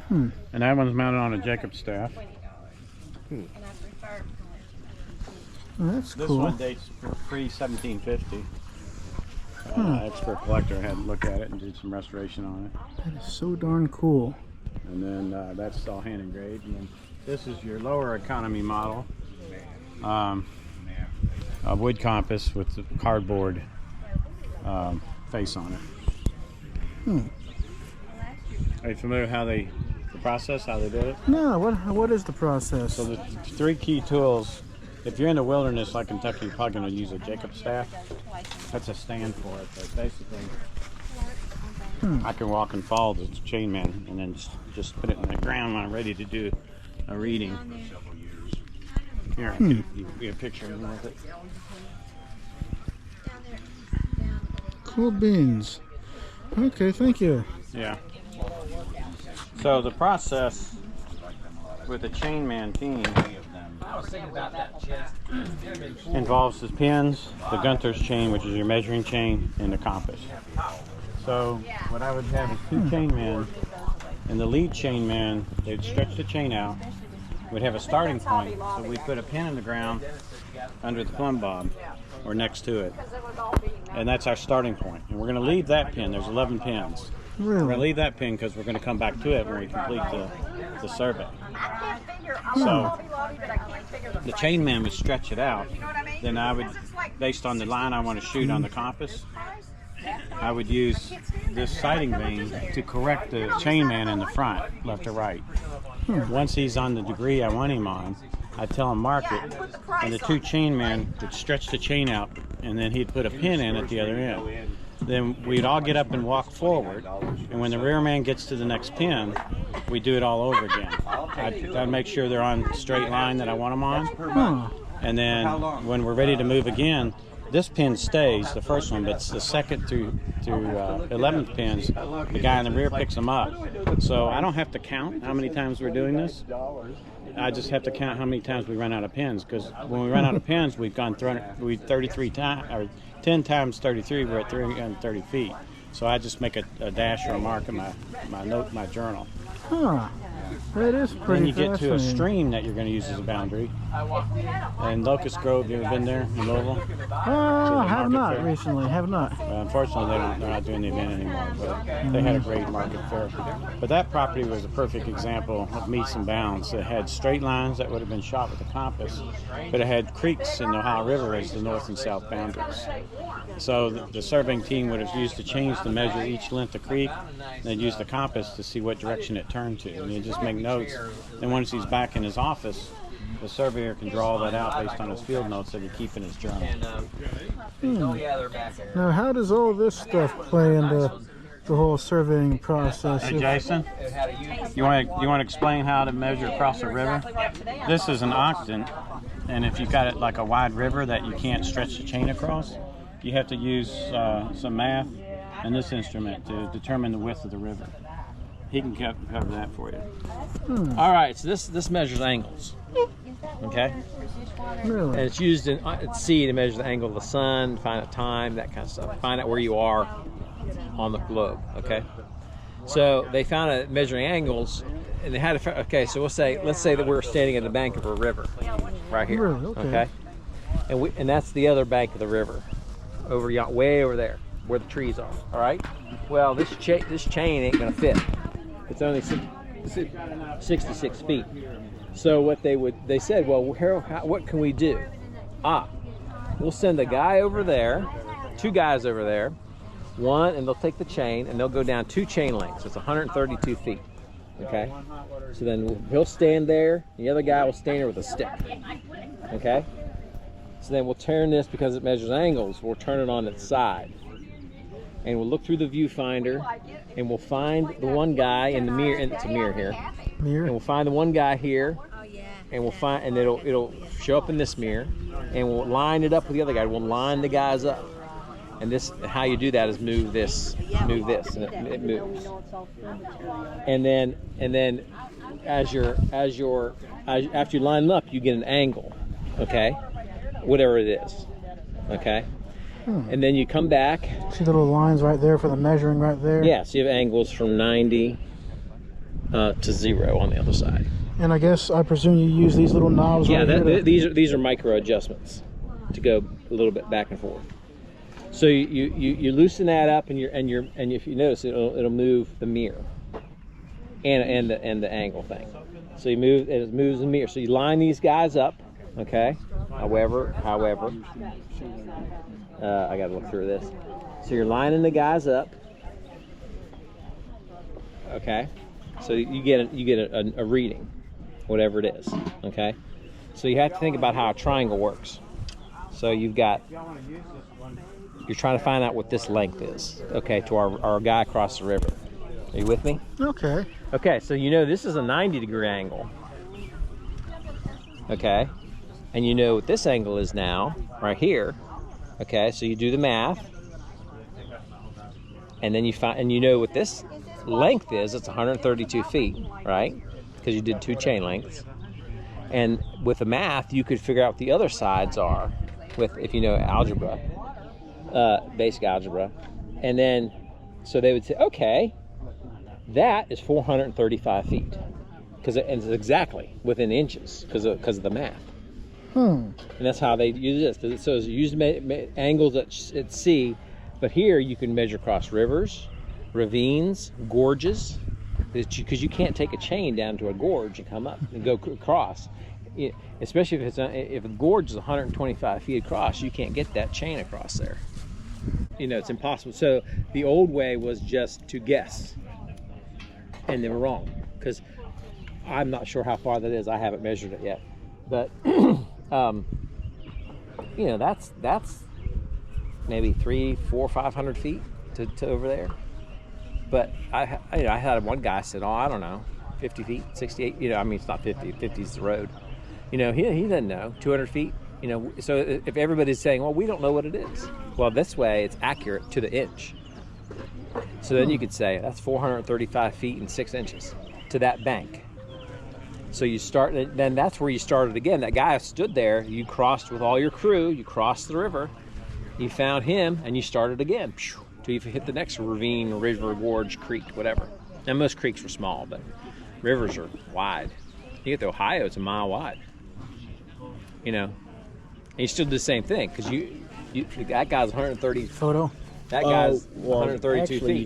Hmm. And that one's mounted on a Jacob staff. Oh, that's This cool. one dates pre-1750. Expert collector had to look at it and did some restoration on it. That is so darn cool. And then that's all hand engraved. And then this is your lower economy model. A wood compass with the cardboard face on it. Hmm. Are you familiar with how the process, how they did it? No, what is the process? So the three key tools, if you're in the wilderness like Kentucky, you're probably going to use a Jacob staff. That's a stand for it, but basically I can walk and follow the chain man and then just put it in the ground when I'm ready to do a reading. Here, I'll give you a picture of it. Cool beans. Okay, thank you. Yeah. So the process with the chain man team involves the pins, the Gunther's chain, which is your measuring chain, and the compass. So what I would have is two chain men, and the lead chain man, they'd stretch the chain out. We'd have a starting point, so we'd put a pin in the ground under the plumb bob or next to it, and that's our starting point. And we're going to leave that pin. There's 11 pins. Really? We're going to leave that pin because we're going to come back to it when we complete the survey. So the chain man would stretch it out. Then I would, based on the line I want to shoot on the compass, I would use this sighting beam to correct the chain man in the front, left to right. Once he's on the degree I want him on, I'd tell him mark it, and the two chain men would stretch the chain out, and then he'd put a pin in at the other end. Then we'd all get up and walk forward, and when the rear man gets to the next pin, we do it all over again. I'd make sure they're on the straight line that I want them on, and then when we're ready to move again, this pin stays, the first one, but it's the second through 11th pins, the guy in the rear picks them up. So I don't have to count how many times we're doing this. I just have to count how many times we run out of pins, because when we run out of pins, we've gone 33 times, or 10 times 33, we're at 330 feet. So I just make a dash or a mark in my journal. Huh. That is pretty Then you get to a fascinating. stream that you're going to use as a boundary. And Locust Grove, you ever been there in Louisville? Oh, have not fair. recently. Have not. Unfortunately, they're not doing the event anymore, but they had a great market fair. But that property was a perfect example of meets and bounds. It had straight lines that would have been shot with a compass, but it had creeks in the Ohio River as the north and south boundaries. So the surveying team would have used the chains to measure each length of creek, and they'd use the compass to see what direction it turned to. And you just make notes. And once he's back in his office, the surveyor can draw all that out based on his field notes that he keeps in his journal. Now, how does all this stuff play into the whole surveying process? Hey, Jason, you want to explain how to measure across a river? This is an octant, and if you've got it like a wide river that you can't stretch the chain across, you have to use some math and this instrument to determine the width of the river. He can cover that for you. All right, so this measures angles. Okay, Really? and it's used at sea to measure the angle of the sun, find out time, that kind of stuff. Find out where you are on the globe. Okay, so they found out measuring angles, and they had to. Okay, so let's say that we're standing at the bank of a river, right here. Really? Okay. And that's the other bank of the river, way over there, where the trees are. All right. Well, this chain ain't gonna fit. It's only 66 feet. So what they said, well, what can we do? We'll send a guy over there, two guys over there, one, and they'll take the chain and they'll go down 2 chain lengths. It's 132 feet. Okay. So then he'll stand there. The other guy will stand there with a stick. Okay. So then we'll turn this, because it measures angles, we'll turn it on its side. And we'll look through the viewfinder, and we'll find the one guy in the mirror, and it's a mirror here. Mirror? And we'll find the one guy here, and it'll show up in this mirror, and we'll line it up with the other guy. We'll line the guys up. And how you do that is move this, and it moves. And then after you line them up, you get an angle, okay? Whatever it is, okay? And then you come back. See the little lines right there for the measuring right there? Yeah, so you have angles from 90 to 0 on the other side. And I guess I presume you use these little knobs. Yeah, right here to- these are micro adjustments to go a little bit back and forth. So you loosen that up, and if you notice, it'll move the mirror and the angle thing. So you move, and it moves the mirror. So you line these guys up, okay? However, I got to look through this. So you're lining the guys up, okay? So you get a reading, whatever it is, okay? So you have to think about how a triangle works. So you've got, you're trying to find out what this length is, okay, to our guy across the river. Are you with me? Okay. Okay, so you know this is a 90-degree angle, okay? And you know what this angle is now, right here, okay? So you do the math, and then you find, and you know what this length is. It's 132 feet, right? Because you did 2 chain lengths. And with the math, you could figure out what the other sides are, with, if you know algebra, basic algebra. And then, so they would say, okay, that is 435 feet, because it's exactly within inches because of the math. And that's how they use this. So it's used angles at sea, but here you can measure across rivers, ravines, gorges, because you can't take a chain down to a gorge and come up and go across. Especially if a gorge is 125 feet across, you can't get that chain across there. You know, it's impossible. So the old way was just to guess, and they were wrong, because I'm not sure how far that is. I haven't measured it yet, but you know, that's maybe 300, 400, 500 feet to over there. But I had one guy said, oh, I don't know, 50 feet, 68. You know, I mean, it's not 50. 50 is the road. You know, he doesn't know. 200 feet. You know, so if everybody's saying, well, we don't know what it is, well, this way it's accurate to the inch. So then you could say that's 435 feet and 6 inches to that bank. So you start, then that's where you started again. That guy stood there, you crossed with all your crew, you crossed the river, you found him, and you started again till you hit the next ravine, river, gorge, creek, whatever. And most creeks were small, but rivers are wide. You get to Ohio, it's a mile wide. You know, and you still do the same thing, because that guy's 130. Photo. That guy's well, 132 actually, feet.